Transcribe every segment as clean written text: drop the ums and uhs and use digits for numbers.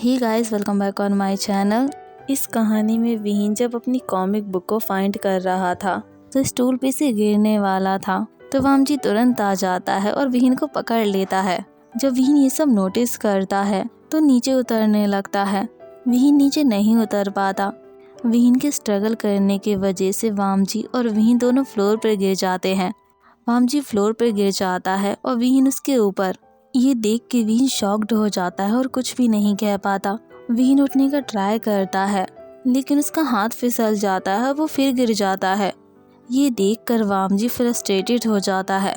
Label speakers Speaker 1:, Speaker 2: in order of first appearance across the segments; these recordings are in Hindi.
Speaker 1: Hey guys, welcome back on my channel. इस कहानी में विहीन जब अपनी कॉमिक बुक को फाइंड कर रहा था तो स्टूल पे से गिरने वाला था तो वामजी तुरंत आ जाता है और विहीन को पकड़ लेता है। जब विहीन ये सब नोटिस करता है तो नीचे उतरने लगता है। विहीन नीचे नहीं उतर पाता। विहीन के स्ट्रगल करने की वजह से वामजी और विहीन दोनों फ्लोर पर गिर जाते हैं। वामजी फ्लोर पर गिर जाता है और विहीन उसके ऊपर। ये देख के विहीन शॉक्ड हो जाता है और कुछ भी नहीं कह पाता। विहीन उठने का ट्राई करता है लेकिन उसका हाथ फिसल जाता है, वो फिर गिर जाता है। ये देखकर वामजी फ्रस्ट्रेटेड हो जाता है।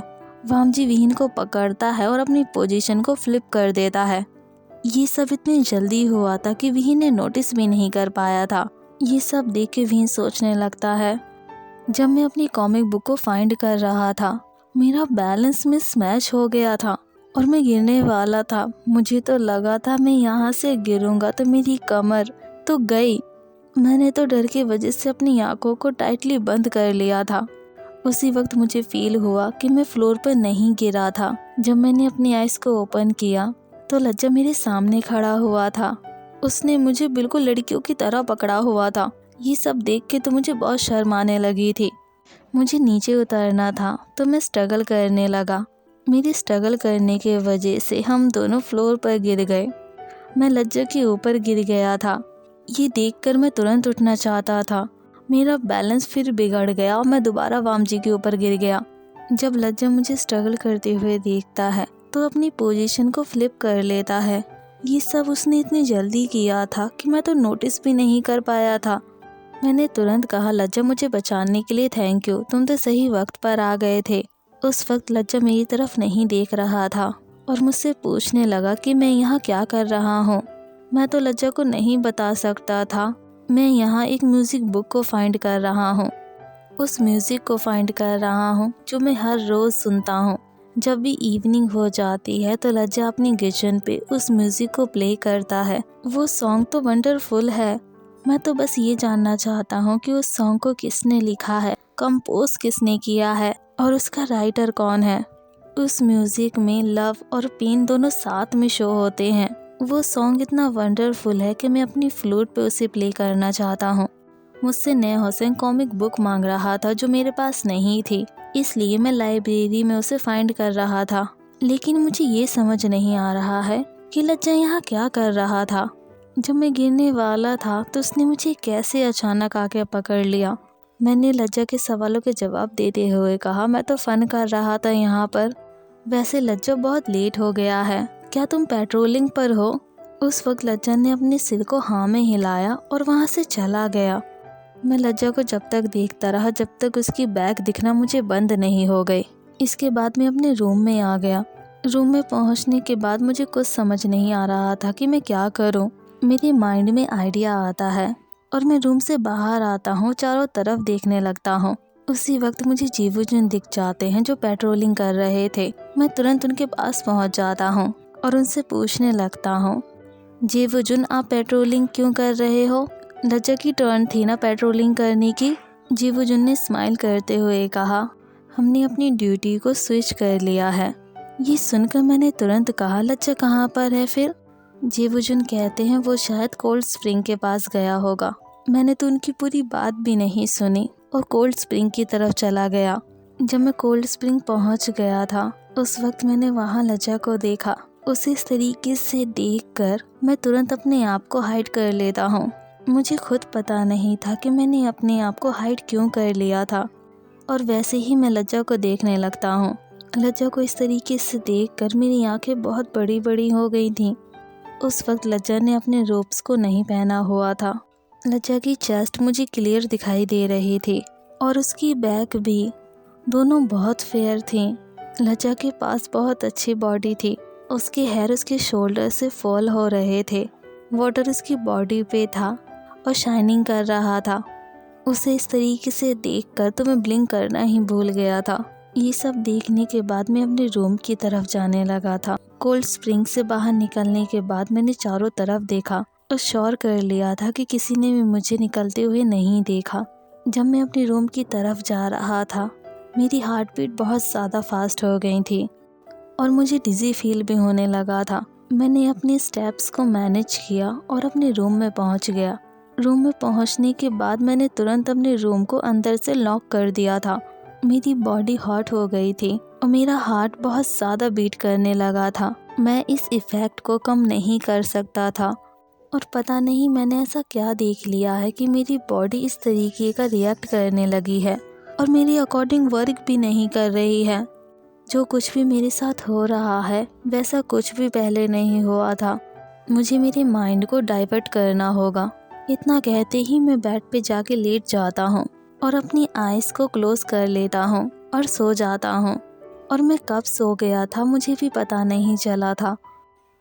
Speaker 1: वामजी विहीन को पकड़ता है और अपनी पोजीशन को फ्लिप कर देता है। ये सब इतनी जल्दी हुआ था कि विहीन ने नोटिस भी नहीं कर पाया था। ये सब देख के विहीन सोचने लगता है, जब मैं अपनी कॉमिक बुक को फाइंड कर रहा था मेरा बैलेंस मिसमैच हो गया था और मैं गिरने वाला था। मुझे तो लगा था मैं यहाँ से गिरूंगा तो मेरी कमर तो गई। मैंने तो डर की वजह से अपनी आंखों को टाइटली बंद कर लिया था। उसी वक्त मुझे फील हुआ कि मैं फ्लोर पर नहीं गिरा था। जब मैंने अपनी आइज़ को ओपन किया तो लज्जा मेरे सामने खड़ा हुआ था। उसने मुझे बिल्कुल लड़कियों की तरह पकड़ा हुआ था। ये सब देख के तो मुझे बहुत शर्म आने लगी थी। मुझे नीचे उतरना था तो मैं स्ट्रगल करने लगा। मेरी स्ट्रगल करने की वजह से हम दोनों फ्लोर पर गिर गए। मैं लज्जा के ऊपर गिर गया था। ये देखकर मैं तुरंत उठना चाहता था। मेरा बैलेंस फिर बिगड़ गया और मैं दोबारा वामजी के ऊपर गिर गया। जब लज्जा मुझे स्ट्रगल करते हुए देखता है तो अपनी पोजीशन को फ्लिप कर लेता है। ये सब उसने इतनी जल्दी किया था कि मैं तो नोटिस भी नहीं कर पाया था। मैंने तुरंत कहा, लज्जा मुझे बचाने के लिए थैंक यू, तुम तो सही वक्त पर आ गए थे। उस वक्त लज्जा मेरी तरफ नहीं देख रहा था और मुझसे पूछने लगा कि मैं यहाँ क्या कर रहा हूँ। मैं तो लज्जा को नहीं बता सकता था। मैं यहाँ एक म्यूज़िक बुक को फाइंड कर रहा हूँ। उस म्यूज़िक को फाइंड कर रहा हूँ जो मैं हर रोज़ सुनता हूँ। जब भी इवनिंग हो जाती है तो लज्जा अपनी किचन पे उस म्यूज़िक को प्ले करता है। वो सॉन्ग तो वंडरफुल है। मैं तो बस ये जानना चाहता हूँ कि उस सॉन्ग को किसने लिखा है, कंपोज किसने किया है और उसका राइटर कौन है। उस म्यूज़िक में लव और पेन दोनों साथ में शो होते हैं। वो सॉन्ग इतना वंडरफुल है कि मैं अपनी फ्लूट पे उसे प्ले करना चाहता हूँ। मुझसे नया हुसैन कॉमिक बुक मांग रहा था जो मेरे पास नहीं थी, इसलिए मैं लाइब्रेरी में उसे फाइंड कर रहा था। लेकिन मुझे ये समझ नहीं आ रहा है कि लज्जा यहाँ क्या कर रहा था। जब मैं गिरने वाला था तो उसने मुझे कैसे अचानक आके पकड़ लिया। मैंने लज्जा के सवालों के जवाब देते हुए कहा, मैं तो फन कर रहा था यहाँ पर। वैसे लज्जा बहुत लेट हो गया है, क्या तुम पेट्रोलिंग पर हो? उस वक्त लज्जा ने अपने सिर को हाँ में हिलाया और वहाँ से चला गया। मैं लज्जा को जब तक देखता रहा जब तक उसकी बैग दिखना मुझे बंद नहीं हो गई। इसके बाद मैं अपने रूम में आ गया। रूम में पहुँचने के बाद मुझे कुछ समझ नहीं आ रहा था कि मैं क्या करूँ। मेरे माइंड में आइडिया आता है और मैं रूम से बाहर आता हूँ, चारों तरफ देखने लगता हूँ। उसी वक्त मुझे जीवुजुन दिख जाते हैं जो पेट्रोलिंग कर रहे थे। मैं तुरंत उनके पास पहुँच जाता हूँ और उनसे पूछने लगता हूँ, जीवुजुन आप पेट्रोलिंग क्यों कर रहे हो? लज्जा की टर्न थी ना पेट्रोलिंग करने की। जीवुजुन ने स्माइल करते हुए कहा, हमने अपनी ड्यूटी को स्विच कर लिया है। ये सुनकर मैंने तुरंत कहा, लज्जा कहाँ पर है फिर? जीवुजुन कहते हैं वो शायद कोल्ड स्प्रिंग के पास गया होगा। मैंने तो उनकी पूरी बात भी नहीं सुनी और कोल्ड स्प्रिंग की तरफ चला गया। जब मैं कोल्ड स्प्रिंग पहुंच गया था उस वक्त मैंने वहां लज्जा को देखा। उसे इस तरीके से देखकर मैं तुरंत अपने आप को हाइड कर लेता हूँ। मुझे खुद पता नहीं था कि मैंने अपने आप को हाइड क्यों कर लिया था और वैसे ही मैं लज्जा को देखने लगता हूँ। लज्जा को इस तरीके से देखकर मेरी आंखें बहुत बड़ी बड़ी हो गई थीं। उस वक्त लज्जा ने अपने रोब्स को नहीं पहना हुआ था। लज्जा की चेस्ट मुझे क्लियर दिखाई दे रही थी और उसकी बैक भी, दोनों बहुत फेयर थी। लज्जा के पास बहुत अच्छी बॉडी थी। उसके हेयर उसके शोल्डर से फॉल हो रहे थे। वाटर उसकी बॉडी पे था और शाइनिंग कर रहा था। उसे इस तरीके से देखकर तो मैं ब्लिंक करना ही भूल गया था। ये सब देखने के बाद मैं अपने रूम की तरफ जाने लगा था। कोल्ड स्प्रिंग से बाहर निकलने के बाद मैंने चारों तरफ देखा और श्योर कर लिया था कि किसी ने भी मुझे निकलते हुए नहीं देखा। जब मैं अपने रूम की तरफ जा रहा था मेरी हार्ट बीट बहुत ज़्यादा फास्ट हो गई थी और मुझे डिज़ी फील भी होने लगा था। मैंने अपने स्टेप्स को मैनेज किया और अपने रूम में पहुंच गया। रूम में पहुंचने के बाद मैंने तुरंत अपने रूम को अंदर से लॉक कर दिया था। मेरी बॉडी हॉट हो गई थी और मेरा हार्ट बहुत ज़्यादा बीट करने लगा था। मैं इस इफ़ेक्ट को कम नहीं कर सकता था और पता नहीं मैंने ऐसा क्या देख लिया है कि मेरी बॉडी इस तरीके का रिएक्ट करने लगी है और मेरे अकॉर्डिंग वर्क भी नहीं कर रही है। जो कुछ भी मेरे साथ हो रहा है वैसा कुछ भी पहले नहीं हुआ था। मुझे मेरे माइंड को डाइवर्ट करना होगा। इतना कहते ही मैं बेड पे जाके लेट जाता हूँ और अपनी आइज़ को क्लोज कर लेता हूँ और सो जाता हूँ। और मैं कब सो गया था मुझे भी पता नहीं चला था।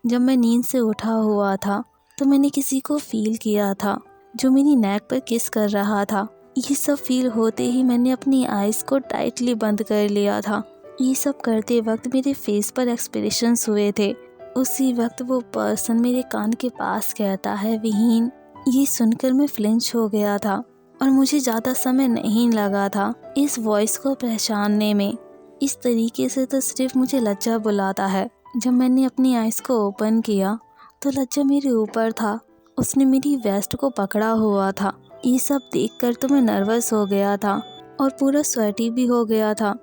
Speaker 1: जब मैं नींद से उठा हुआ था तो मैंने किसी को फील किया था जो मेरी नेक पर किस कर रहा था। ये सब फील होते ही मैंने अपनी आइज़ को टाइटली बंद कर लिया था। ये सब करते वक्त मेरे फेस पर एक्सप्रेशंस हुए थे। उसी वक्त वो पर्सन मेरे कान के पास कहता है, विहीन। ये सुनकर मैं फ्लिंच हो गया था और मुझे ज़्यादा समय नहीं लगा था इस वॉइस को पहचानने में। इस तरीके से तो सिर्फ मुझे लज्जा बुलाता है। जब मैंने अपनी आइज़ को ओपन किया तो लज्जा मेरे ऊपर था। उसने मेरी वेस्ट को पकड़ा हुआ था। ये सब देखकर तो मैं नर्वस हो गया था और पूरा स्वेटी भी हो गया था।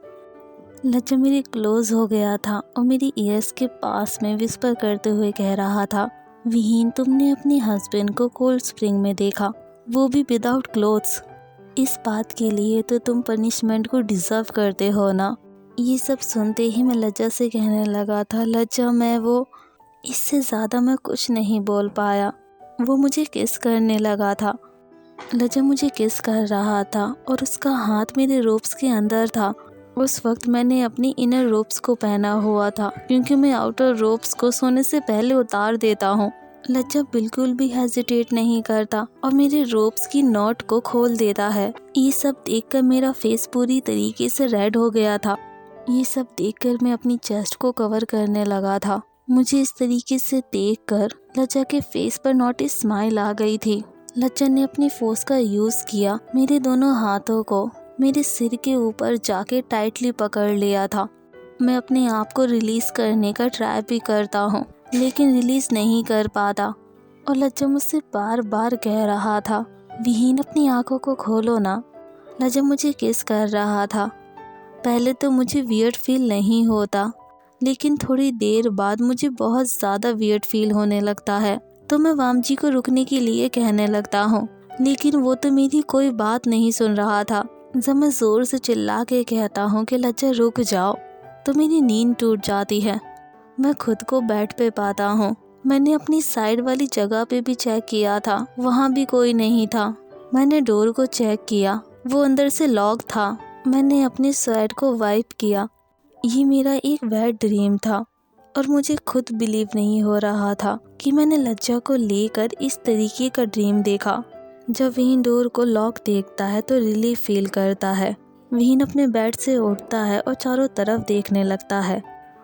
Speaker 1: लज्जा मेरे क्लोज हो गया था और मेरी ईयर्स के पास में विस्पर करते हुए कह रहा था, विहीन, तुमने अपने हस्बैंड को कोल्ड स्प्रिंग में देखा, वो भी विदाउट क्लोथ्स। इस बात के लिए तो तुम पनिशमेंट को डिज़र्व करते हो ना। ये सब सुनते ही मैं लज्जा से कहने लगा था, लज्जा मैं वो। इससे ज़्यादा मैं कुछ नहीं बोल पाया। वो मुझे किस करने लगा था। लज्जा मुझे किस कर रहा था और उसका हाथ मेरे रोब्स के अंदर था। उस वक्त मैंने अपनी इनर रोब्स को पहना हुआ था क्योंकि मैं आउटर रोब्स को सोने से पहले उतार देता हूँ। लज्जा बिल्कुल भी हेजिटेट नहीं करता और मेरे रोब्स की नॉट को खोल देता है। ये सब देखकर मेरा फेस पूरी तरीके से रेड हो गया था। ये सब देखकर मैं अपनी चेस्ट को कवर करने लगा था। मुझे इस तरीके से देखकर लज्जा के फेस पर नॉट ए स्माइल आ गई थी। लज्जा ने अपनी फोर्स का यूज किया, मेरे दोनों हाथों को मेरे सिर के ऊपर जाके टाइटली पकड़ लिया था। मैं अपने आप को रिलीज करने का ट्राई भी करता हूँ लेकिन रिलीज नहीं कर पाता और लज्जा मुझसे बार बार कह रहा था, विहीन, अपनी आंखों को खोलो ना। लज्जा मुझे किस कर रहा था। पहले तो मुझे वियर्ड फील नहीं होता लेकिन थोड़ी देर बाद मुझे बहुत ज़्यादा वियर्ड फील होने लगता है तो मैं वामजी को रुकने के लिए कहने लगता हूँ लेकिन वो तो मेरी कोई बात नहीं सुन रहा था। जब मैं ज़ोर से चिल्ला के कहता हूँ कि लज्जा रुक जाओ तो मेरी नींद टूट जाती है। मैं खुद को बेड पे पाता हूँ। मैंने अपनी साइड वाली जगह पे भी चेक किया था, वहाँ भी कोई नहीं था। मैंने डोर को चेक किया, वो अंदर से लॉक था। मैंने अपने स्वेट को वाइप किया। ये मेरा एक बैड ड्रीम था और मुझे खुद बिलीव नहीं हो रहा था कि मैंने लज्जा को लेकर इस तरीके का ड्रीम देखा। जब विहीन डोर को लॉक देखता है तो रिलीफ फील करता है। विहीन अपने बेड से उठता है और चारों तरफ देखने लगता है।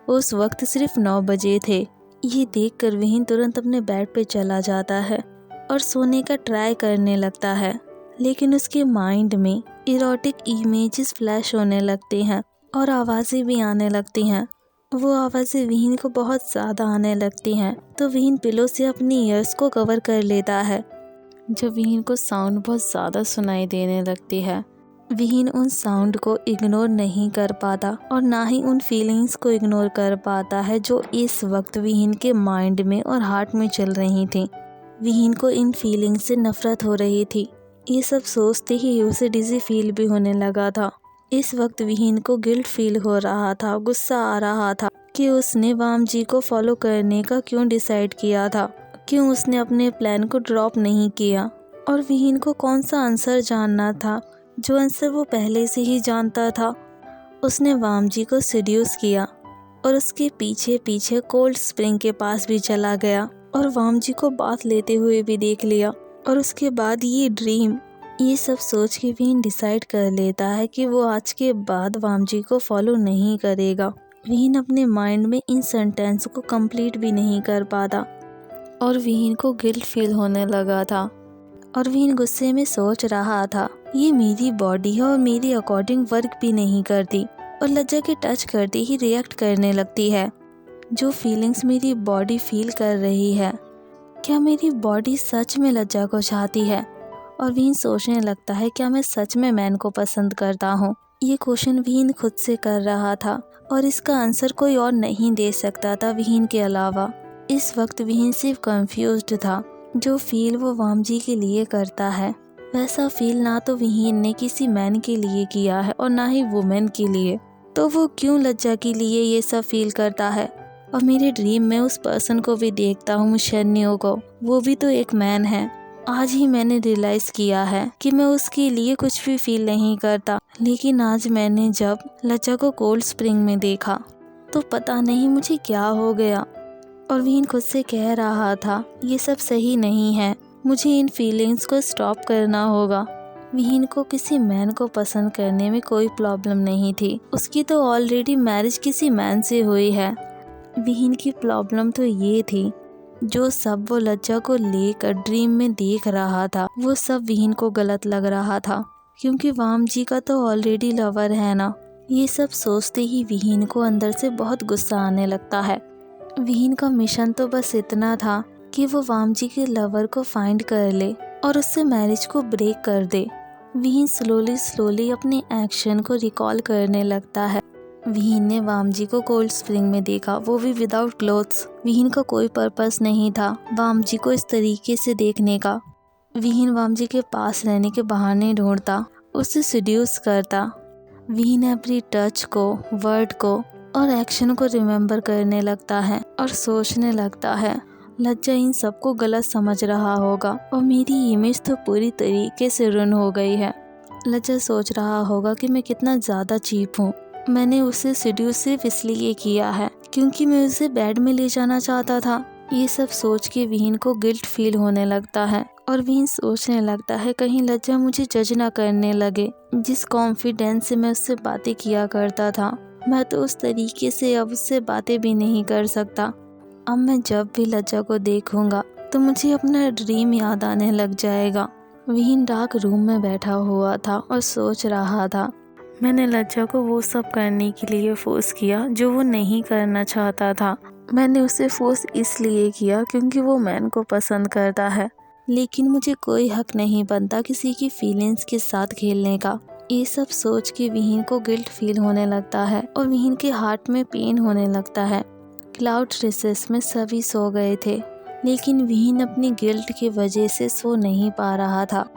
Speaker 1: उस वक्त सिर्फ 9 बजे थे। ये देखकर विहीन तुरंत अपने बेड पे चला जाता है और सोने का ट्राई करने लगता है लेकिन उसके माइंड में इरोटिक इमेजेस फ्लैश होने लगते हैं और आवाज़ें भी आने लगती हैं। वो आवाज़ें विहीन को बहुत ज़्यादा आने लगती हैं तो विहीन पिलो से अपनी ईयर्स को कवर कर लेता है। जब विहीन को साउंड बहुत ज़्यादा सुनाई देने लगती है, विहीन उन साउंड को इग्नोर नहीं कर पाता और ना ही उन फीलिंग्स को इग्नोर कर पाता है जो इस वक्त विहीन के माइंड में और हार्ट में चल रही थी। विहीन को इन फीलिंग्स से नफरत हो रही थी। ये सब सोचते ही उसे डिजी फील भी होने लगा था। इस वक्त विहीन को गिल्ट फील हो रहा था, गुस्सा आ रहा था कि उसने वामजी को फॉलो करने का क्यों डिसाइड किया था, क्यों उसने अपने प्लान को ड्रॉप नहीं किया। और विहीन को कौन सा आंसर जानना था जो आंसर वो पहले से ही जानता था। उसने वामजी को सीड्यूस किया और उसके पीछे पीछे कोल्ड स्प्रिंग के पास भी चला गया और वामजी को बात लेते हुए भी देख लिया। और उसके बाद ये ड्रीम, ये सब सोच के विहीन डिसाइड कर लेता है कि वो आज के बाद वामजी को फॉलो नहीं करेगा। विहीन अपने माइंड में इन सेंटेंस को कंप्लीट भी नहीं कर पाता और विहीन को गिल्ट फील होने लगा था और विहीन गुस्से में सोच रहा था, ये मेरी बॉडी है और मेरे अकॉर्डिंग वर्क भी नहीं करती और लज्जा के टच करते ही रिएक्ट करने लगती है। जो फीलिंग्स मेरी बॉडी फील कर रही है, क्या मेरी बॉडी सच में लज्जा को चाहती है? और विहीन सोचने लगता है, क्या मैं सच में मैन को पसंद करता हूँ? ये क्वेश्चन विहीन खुद से कर रहा था और इसका आंसर कोई और नहीं दे सकता था विहीन के अलावा। इस वक्त विहीन सिर्फ कंफ्यूज्ड था। जो फील वो वामजी के लिए करता है, वैसा फील ना तो विहीन ने किसी मैन के लिए किया है और ना ही वुमेन के लिए। तो वो क्यों लज्जा के लिए ये सब फील करता है? और मेरे ड्रीम में उस पर्सन को भी देखता हूँ, शन्यो को, वो भी तो एक मैन है। आज ही मैंने रियलाइज़ किया है कि मैं उसके लिए कुछ भी फील नहीं करता, लेकिन आज मैंने जब लज्जा को कोल्ड स्प्रिंग में देखा तो पता नहीं मुझे क्या हो गया। और विहीन खुद से कह रहा था, ये सब सही नहीं है, मुझे इन फीलिंग्स को स्टॉप करना होगा। विहीन को किसी मैन को पसंद करने में कोई प्रॉब्लम नहीं थी, उसकी तो ऑलरेडी मैरिज किसी मैन से हुई है। विहीन की प्रॉब्लम तो ये थी, जो सब वो लज्जा को लेकर ड्रीम में देख रहा था, वो सब विहीन को गलत लग रहा था, क्योंकि वामजी का तो ऑलरेडी लवर है ना। ये सब सोचते ही विहीन को अंदर से बहुत गुस्सा आने लगता है। विहीन का मिशन तो बस इतना था कि वो वामजी के लवर को फाइंड कर ले और उससे मैरिज को ब्रेक कर दे। विहीन स्लोली अपने एक्शन को रिकॉल करने लगता है। विहीन ने वामजी को कोल्ड स्प्रिंग में देखा, वो भी विदाउट क्लोथ्स। विहीन का कोई पर्पस नहीं था वामजी को इस तरीके से देखने का। विहीन वामजी के पास रहने के बहाने ढूंढता, उसे सीड्यूस करता। विहीन एवरी टच को, वर्ड को और एक्शन को रिमेम्बर करने लगता है और सोचने लगता है, लज्जा इन सबको गलत समझ रहा होगा और मेरी इमेज तो पूरी तरीके से रुन हो गई है। लज्जा सोच रहा होगा कि मैं कितना ज़्यादा चीप हूँ। मैंने उसे सीड्यूस सिर्फ इसलिए किया है क्योंकि मैं उसे बेड में ले जाना चाहता था। ये सब सोच के विहीन को गिल्ट फील होने लगता है और विहीन सोचने लगता है, कहीं लज्जा मुझे जज ना करने लगे। जिस कॉन्फिडेंस से मैं उससे बातें किया करता था, मैं तो उस तरीके से अब उससे बातें भी नहीं कर सकता। अब मैं जब भी लज्जा को देखूंगा तो मुझे अपना ड्रीम याद आने लग जाएगा। विहीन डार्क रूम में बैठा हुआ था और सोच रहा था, मैंने लज्जा को वो सब करने के लिए फोर्स किया जो वो नहीं करना चाहता था। मैंने उसे फोर्स इसलिए किया क्योंकि वो मैन को पसंद करता है, लेकिन मुझे कोई हक नहीं बनता किसी की फीलिंग्स के साथ खेलने का। ये सब सोच के विहीन को गिल्ट फील होने लगता है और विहीन के हार्ट में पेन होने लगता है। क्लाउड रिसेस में सभी सो गए थे, लेकिन विहीन अपनी गिल्ट की वजह से सो नहीं पा रहा था।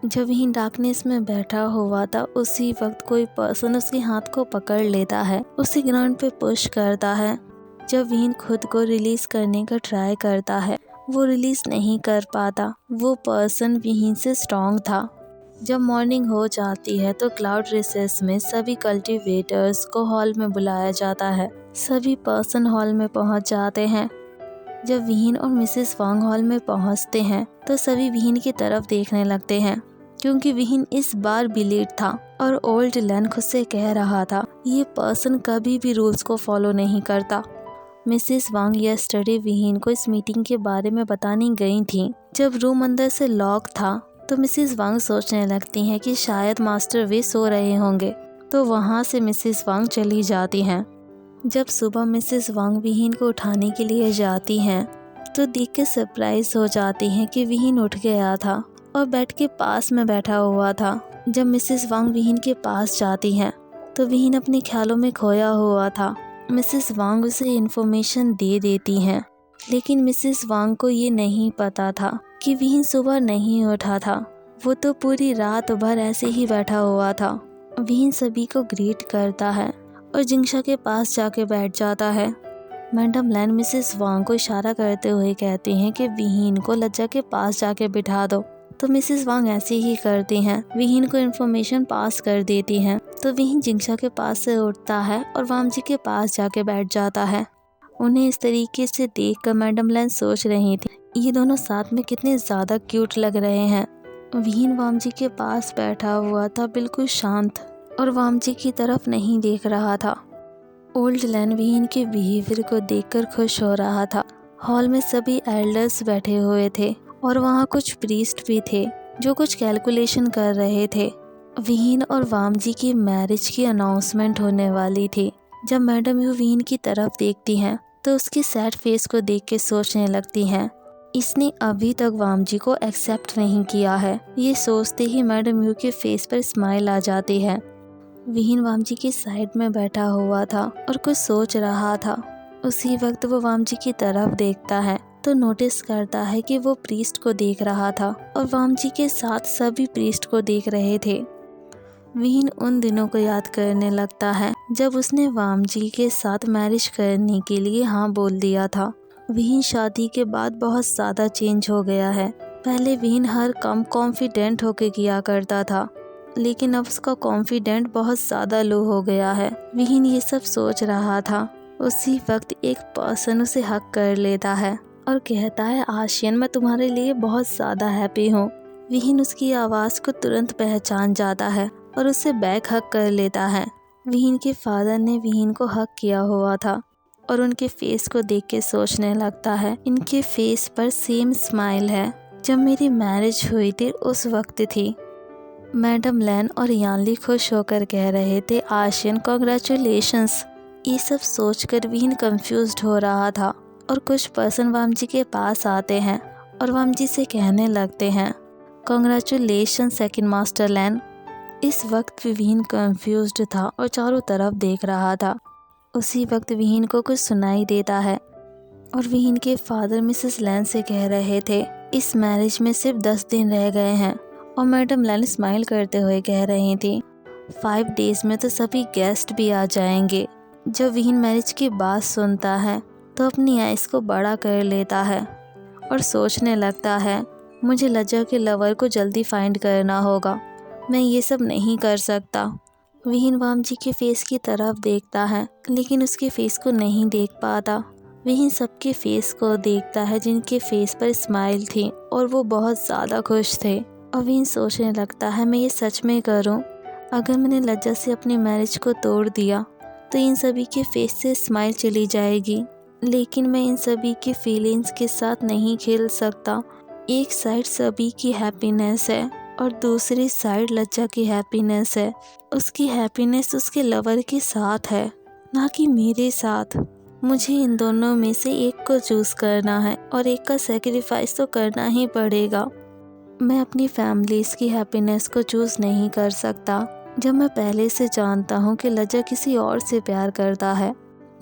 Speaker 1: जब विहीन डार्कनेस में बैठा हुआ था, उसी वक्त कोई पर्सन उसके हाथ को पकड़ लेता है, उसे ग्राउंड पे पुश करता है। जब विहीन खुद को रिलीज करने का ट्राई करता है, वो रिलीज नहीं कर पाता। वो पर्सन विहीन से स्ट्रॉन्ग था। जब मॉर्निंग हो जाती है तो क्लाउड रिसेस में सभी कल्टीवेटर्स को हॉल में बुलाया जाता है। सभी पर्सन हॉल में पहुंच जाते हैं। जब विहीन और मिसेस वांग हॉल में पहुंचते हैं तो सभी विहीन की तरफ देखने लगते हैं, क्योंकि विहीन इस बार भी लेट था और ओल्ड लैन खुद से कह रहा था, ये पर्सन कभी भी रूल्स को फॉलो नहीं करता। मिसेस वांग यस्टरडे विहीन को इस मीटिंग के बारे में बताने गई थी। जब रूम अंदर से लॉक था तो मिसेस वांग सोचने लगती हैं कि शायद मास्टर वे सो रहे होंगे, तो वहाँ से मिसेस वांग चली जाती हैं। जब सुबह मिसेस वांग विहीन को उठाने के लिए जाती हैं तो देख के सरप्राइज हो जाती हैं कि विहीन उठ गया था और बेड के पास में बैठा हुआ था। जब मिसेस वांग विहीन के पास जाती हैं तो विहीन अपने ख्यालों में खोया हुआ था। मिसेस वांग उसे इन्फॉर्मेशन दे देती हैं, लेकिन मिसेस वांग को ये नहीं पता था कि विहीन सुबह नहीं उठा था। वो तो पूरी रात भर ऐसे ही बैठा हुआ था। विहीन सभी को ग्रीट करता है और जिंगशा के पास जाके बैठ जाता है। मैडम लैन मिसेस वांग को इशारा करते हुए कहती हैं कि विहीन को लज्जा के पास जाके बिठा दो, तो मिसेस वांग ऐसे ही करती हैं। विहीन को इन्फॉर्मेशन पास कर देती हैं, तो विहीन जिंगशा के पास से उठता है और वामजी के पास जाके बैठ जाता है। उन्हें इस तरीके से देखकर मैडम लैन सोच रही थी, ये दोनों साथ में कितने ज़्यादा क्यूट लग रहे हैं। विहीन वामजी के पास बैठा हुआ था, बिल्कुल शांत, और वामजी की तरफ नहीं देख रहा था। ओल्ड लैन विहीन के बिहेवियर को देखकर खुश हो रहा था। हॉल में सभी एल्डर्स बैठे हुए थे और वहाँ कुछ प्रीस्ट भी थे जो कुछ कैलकुलेशन कर रहे थे। विहीन और वामजी की मैरिज की अनाउंसमेंट होने वाली थी। जब मैडम यू विहीन की तरफ देखती हैं तो उसकी सैड फेस को देख के सोचने लगती हैं, इसने अभी तक वामजी को एक्सेप्ट नहीं किया है। ये सोचते ही मैडम यू के फेस पर स्माइल आ जाती है। विहीन वामजी की साइड में बैठा हुआ था और कुछ सोच रहा था। उसी वक्त वो वामजी की तरफ देखता है तो नोटिस करता है कि वो प्रीस्ट को देख रहा था और वामजी के साथ सभी प्रीस्ट को देख रहे थे। विहीन उन दिनों को याद करने लगता है जब उसने वामजी के साथ मैरिज करने के लिए हाँ बोल दिया था। विहीन शादी के बाद बहुत ज़्यादा चेंज हो गया है। पहले विहीन हर काम कॉन्फिडेंट होके किया करता था, लेकिन अब उसका कॉन्फिडेंट बहुत ज़्यादा लो हो गया है। विहीन ये सब सोच रहा था। उसी वक्त एक पर्सन उसे हक कर लेता है और कहता है, आशियन मैं तुम्हारे लिए बहुत ज़्यादा हैप्पी हूँ। विहीन उसकी आवाज़ को तुरंत पहचान जाता है और उसे बैक हक कर लेता है। विहीन के फादर ने विहीन को हक किया हुआ था और उनके फेस को देख के सोचने लगता है, इनके फेस पर सेम स्माइल है जब मेरी मैरिज हुई थी उस वक्त थी। मैडम लैन और यानली खुश होकर कह रहे थे, आशियन कॉन्ग्रेचुलेशंस। ये सब सोचकर विहीन कंफ्यूज्ड हो रहा था और कुछ पर्सन वामजी के पास आते हैं और वामजी से कहने लगते हैं, कॉन्ग्रेचुलेशन सेकंड मास्टर लैन। इस वक्त विहीन कंफ्यूज्ड था और चारों तरफ देख रहा था। उसी वक्त विहीन को कुछ सुनाई देता है और विहीन के फादर मिसेस लैन से कह रहे थे, इस मैरिज में सिर्फ 10 दिन रह गए हैं। और मैडम लैन स्माइल करते हुए कह रही थी, 5 डेज में तो सभी गेस्ट भी आ जाएंगे। जब विहीन मैरिज की बात सुनता है तो अपनी आइज को बड़ा कर लेता है और सोचने लगता है, मुझे लज्जा के लवर को जल्दी फाइंड करना होगा, मैं ये सब नहीं कर सकता। विहीन वामजी के फेस की तरफ देखता है लेकिन उसके फेस को नहीं देख पाता। विहीन सबके फेस को देखता है जिनके फेस पर स्माइल थी और वो बहुत ज़्यादा खुश थे। और विहीन सोचने लगता है, मैं ये सच में करूं? अगर मैंने लज्जा से अपनी मैरिज को तोड़ दिया तो इन सभी के फेस से स्माइल चली जाएगी, लेकिन मैं इन सभी के फीलिंग्स के साथ नहीं खेल सकता। एक साइड सभी की हैप्पीनेस है और दूसरी साइड लज्जा की हैप्पीनेस है। उसकी हैप्पीनेस उसके लवर के साथ है, ना कि मेरे साथ। मुझे इन दोनों में से एक को चूज़ करना है और एक का सेक्रीफाइस तो करना ही पड़ेगा। मैं अपनी फैमिलीज़ की हैप्पीनेस को चूज़ नहीं कर सकता जब मैं पहले से जानता हूँ कि लज्जा किसी और से प्यार करता है।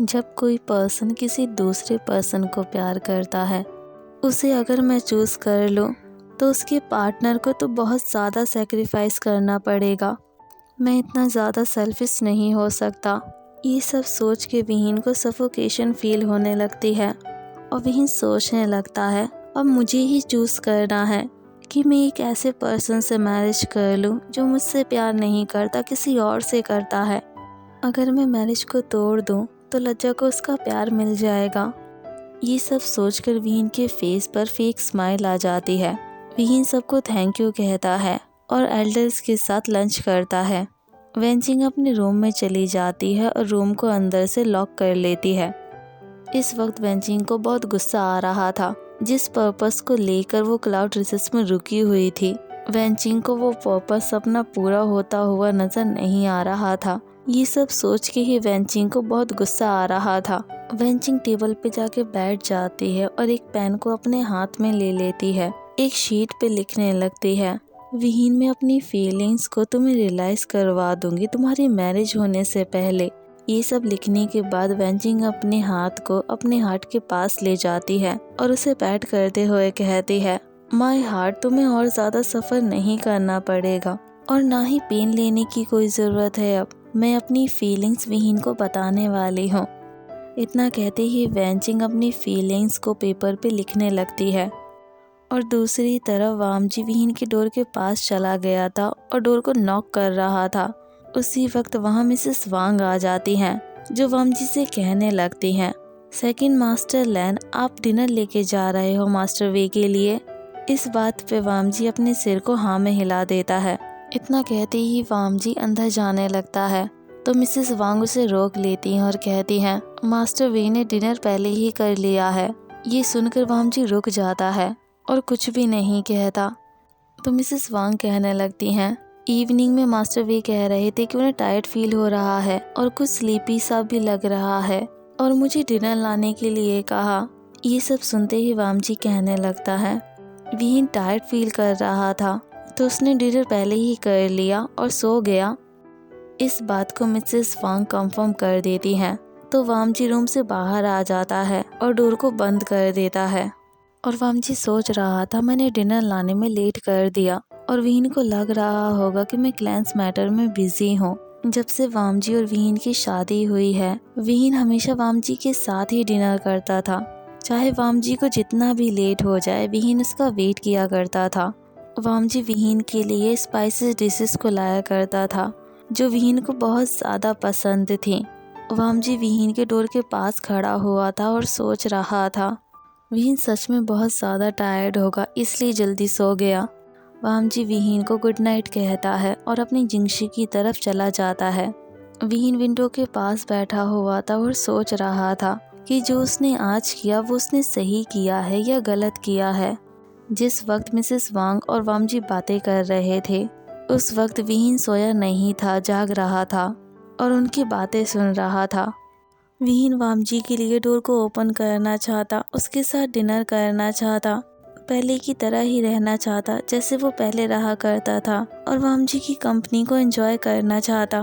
Speaker 1: जब कोई पर्सन किसी दूसरे पर्सन को प्यार करता है, उसे अगर मैं चूज़ कर लूँ तो उसके पार्टनर को तो बहुत ज़्यादा सेक्रीफाइस करना पड़ेगा। मैं इतना ज़्यादा सेल्फिश नहीं हो सकता। ये सब सोच के विहीन को सफोकेशन फील होने लगती है और विहीन सोचने लगता है, अब मुझे ही चूज़ करना है कि मैं एक ऐसे पर्सन से मैरिज कर लूँ जो मुझसे प्यार नहीं करता, किसी और से करता है। अगर मैं मैरिज को तोड़ दूँ तो लज्जा को उसका प्यार मिल जाएगा। ये सब सोचकर विहीन के फेस पर फेक स्माइल आ जाती है। विहीन सबको थैंक यू कहता है और एल्डर्स के साथ लंच करता है। वेंचिंग अपने रूम में चली जाती है और रूम को अंदर से लॉक कर लेती है। इस वक्त वेंचिंग को बहुत गुस्सा आ रहा था। जिस पर्पस को लेकर वो क्लाउड रिसर्च में रुकी हुई थी, वेंचिंग को वो पर्पस अपना पूरा होता हुआ नजर नहीं आ रहा था। ये सब सोच के ही वेंचिंग को बहुत गुस्सा आ रहा था। वेंचिंग टेबल पे जाके बैठ जाती है और एक पेन को अपने हाथ में ले लेती है। एक शीट पे लिखने लगती है, विहीन में अपनी फीलिंग्स को तुम्हें रियलाइज करवा दूंगी तुम्हारी मैरिज होने से पहले। ये सब लिखने के बाद वेंचिंग अपने हाथ को अपने हार्ट के पास ले जाती है और उसे पैट करते हुए कहती है, माय हार्ट, तुम्हें और ज़्यादा सफ़र नहीं करना पड़ेगा और ना ही पेन लेने की कोई ज़रूरत है। अब मैं अपनी फीलिंग्स विहीन को बताने वाली हूँ। इतना कहते ही वेंचिंग अपनी फीलिंग्स को पेपर पे लिखने लगती है और दूसरी तरफ वामजी विहीन के डोर के पास चला गया था और डोर को नॉक कर रहा था। उसी वक्त वहाँ मिसेस वांग आ जाती हैं जो वामजी से कहने लगती हैं, सेकंड मास्टर लैन, आप डिनर लेके जा रहे हो मास्टर वे के लिए? इस बात पे वामजी अपने सिर को हाँ में हिला देता है। इतना कहते ही वामजी अंदर जाने लगता है तो मिसेस वांग उसे रोक लेती हैं और कहती हैं, मास्टर वे ने डिनर पहले ही कर लिया है। ये सुनकर वामजी रुक जाता है और कुछ भी नहीं कहता। तो मिसेस वांग कहने लगती हैं, इवनिंग में मास्टर वे कह रहे थे कि उन्हें टायर्ड फील हो रहा है और कुछ स्लीपी सा भी लग रहा है। और मुझे डिनर लाने के लिए कहा। ये सब सुनते ही वामजी कहने लगता है विहीन टायर्ड फील कर रहा था तो उसने डिनर पहले ही कर लिया और सो गया। इस बात को मिसेस वांग कंफर्म कर देती है तो वामजी रूम से बाहर आ जाता है और डोर को बंद कर देता है। और वामजी सोच रहा था मैंने डिनर लाने में लेट कर दिया और विहीन को लग रहा होगा कि मैं क्लाइंट्स मैटर में बिजी हूँ। जब से वामजी और विहीन की शादी हुई है विहीन हमेशा वामजी के साथ ही डिनर करता था। चाहे वामजी को जितना भी लेट हो जाए विहीन उसका वेट किया करता था। वामजी विहीन के लिए स्पाइसेस डिशेस को लाया करता था जो विहीन को बहुत ज़्यादा पसंद थी। वामजी विहीन के डोर के पास खड़ा हुआ था और सोच रहा था विहीन सच में बहुत ज़्यादा टायर्ड होगा इसलिए जल्दी सो गया। वामजी विहीन को गुड नाइट कहता है और अपनी जिंगशी की तरफ चला जाता है। विहीन विंडो के पास बैठा हुआ था और सोच रहा था कि जो उसने आज किया वो उसने सही किया है या गलत किया है। जिस वक्त मिसेस वांग और वामजी बातें कर रहे थे उस वक्त विहीन सोया नहीं था, जाग रहा था और उनकी बातें सुन रहा था। विहीन वामजी के लिए डोर को ओपन करना चाहता, उसके साथ डिनर करना चाहता, पहले की तरह ही रहना चाहता जैसे वो पहले रहा करता था और वामजी की कंपनी को एंजॉय करना चाहता।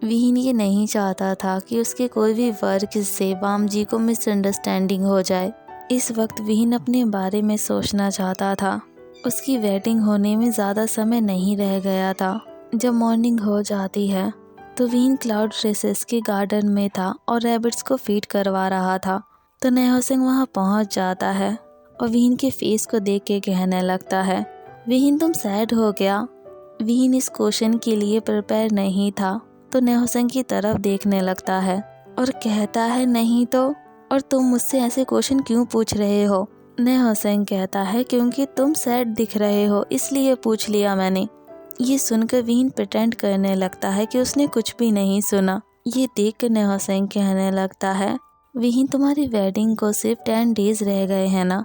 Speaker 1: विहीन ये नहीं चाहता था कि उसके कोई भी वर्क से वामजी को मिसअंडरस्टैंडिंग हो जाए। इस वक्त विहीन अपने बारे में सोचना चाहता था। उसकी वेडिंग होने में ज़्यादा समय नहीं रह गया था। जब मॉर्निंग हो जाती है तो विहीन क्लाउड रेसेस के गार्डन में था और रैबिट्स को फीड करवा रहा था तो नेहोसिंग वहाँ पहुँच जाता है और विहीन के फेस को देख के कहने लगता है विहीन तुम सैड हो गया। विहीन इस क्वेश्चन के लिए प्रिपेयर नहीं था तो नेहोसिंग की तरफ देखने लगता है और कहता है नहीं तो, और तुम मुझसे ऐसे क्वेश्चन क्यों पूछ रहे हो। नेहोसिंग कहता है क्योंकि तुम सैड दिख रहे हो इसलिए पूछ लिया मैंने। ये सुनकर विहीन प्रिटेंड करने लगता है कि उसने कुछ भी नहीं सुना। ये देख कर नेहोसिंग कहने लगता है विहीन तुम्हारी वेडिंग को सिर्फ 10 डेज रह गए हैं ना,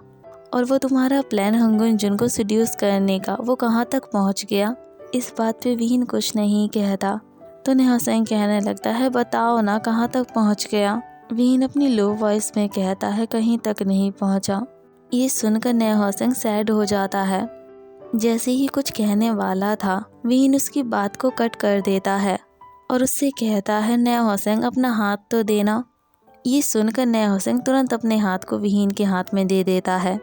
Speaker 1: और वो तुम्हारा प्लान हंगुन को सीड्यूस करने का वो कहाँ तक पहुँच गया। इस बात पे विहीन कुछ नहीं कहता तो नेहोसिंग कहने लगता है बताओ ना कहाँ तक पहुँच गया। विहीन अपनी लो वॉइस में कहता है कहीं तक नहीं पहुँचा। ये सुनकर नेहोसिंग सैड हो जाता है। जैसे ही कुछ कहने वाला था विहीन उसकी बात को कट कर देता है और उससे कहता है नेहोसिंग अपना हाथ तो देना। ये सुनकर नेहोसिंग तुरंत अपने हाथ को विहीन के हाथ में दे देता है।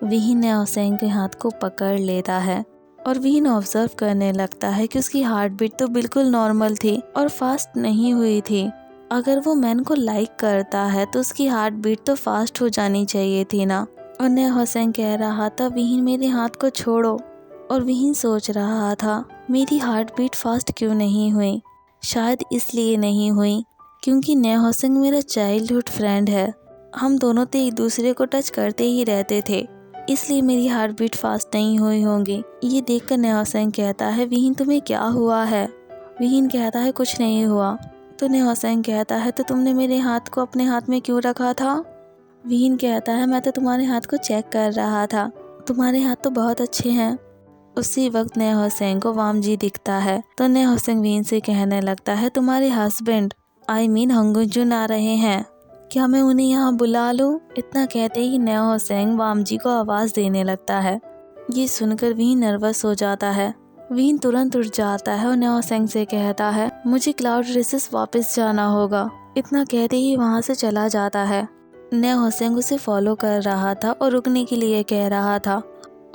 Speaker 1: विहीन नेहोसिंग के हाथ को पकड़ लेता है और विहीन ऑब्जर्व करने लगता है कि उसकी हार्ट बीट तो बिल्कुल नॉर्मल थी और फास्ट नहीं हुई थी। अगर वो मैन को लाइक करता है तो उसकी हार्ट बीट तो फास्ट हो जानी चाहिए थी ना। और नेहोसिंग कह रहा था विहीन मेरे हाथ को छोड़ो, और विहीन सोच रहा था मेरी हार्ट बीट फास्ट क्यों नहीं हुई। शायद इसलिए नहीं हुई क्योंकि नेहोसिंग मेरा चाइल्डहुड फ्रेंड है। हम दोनों तो एक दूसरे को टच करते ही रहते थे, इसलिए मेरी हार्ट बीट फास्ट नहीं हुई होंगी। ये देखकर नेहोसिंग कहता है विहीन तुम्हें क्या हुआ है। विहीन कहता है कुछ नहीं हुआ। तो नेहोसिंग कहता है तो तुमने मेरे हाथ को अपने हाथ में क्यों रखा था। विहीन कहता है मैं तो तुम्हारे हाथ को चेक कर रहा था, तुम्हारे हाथ तो बहुत अच्छे हैं। उसी वक्त नेहोसिंग को वामजी दिखता है तो नेहोसिंग विहीन से कहने लगता है तुम्हारे हस्बैंड हंगुन आ रहे हैं, क्या मैं उन्हें यहाँ बुला लूँ। इतना कहते ही नेहोसिंग वामजी को आवाज़ देने लगता है। ये सुनकर विहीन नर्वस हो जाता है। विहीन तुरंत उठ जाता है और नेहोसिंग से कहता है मुझे क्लाउड रेसेस वापस जाना होगा। इतना कहते ही वहाँ से चला जाता है। नेहोसिंग उसे फॉलो कर रहा था और रुकने के लिए कह रहा था।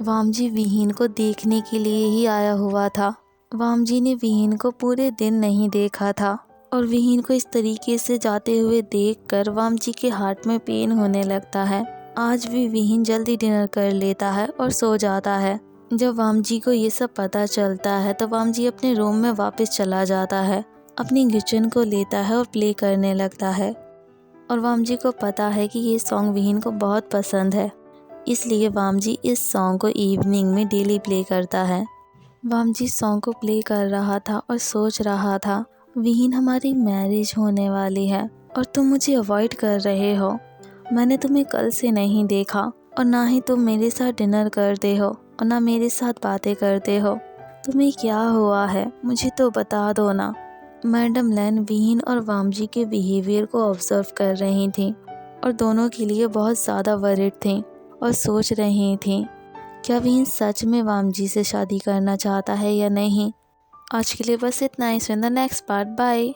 Speaker 1: वामजी विहीन को देखने के लिए ही आया हुआ था। वामजी ने विहीन को पूरे दिन नहीं देखा था और विहीन को इस तरीके से जाते हुए देखकर वामजी के हार्ट में पेन होने लगता है। आज भी विहीन जल्दी डिनर कर लेता है और सो जाता है। जब वामजी को ये सब पता चलता है तो वामजी अपने रूम में वापस चला जाता है, अपनी किचन को लेता है और प्ले करने लगता है। और वामजी को पता है कि ये सॉन्ग विहीन को बहुत पसंद है, इसलिए वामजी इस सॉन्ग को इवनिंग में डेली प्ले करता है। वामजी सॉन्ग को प्ले कर रहा था और सोच रहा था विहीन हमारी मैरिज होने वाली है और तुम मुझे अवॉइड कर रहे हो। मैंने तुम्हें कल से नहीं देखा और ना ही तुम मेरे साथ डिनर करते हो और ना मेरे साथ बातें करते हो। तुम्हें क्या हुआ है मुझे तो बता दो ना। मैडम लैन विहीन और वामजी के बिहेवियर को ऑब्जर्व कर रही थी और दोनों के लिए बहुत ज़्यादा वरिड थी और सोच रही थी क्या विहीन सच में वामजी से शादी करना चाहता है या नहीं। आज के लिए बस इतना ही। In the next part, bye.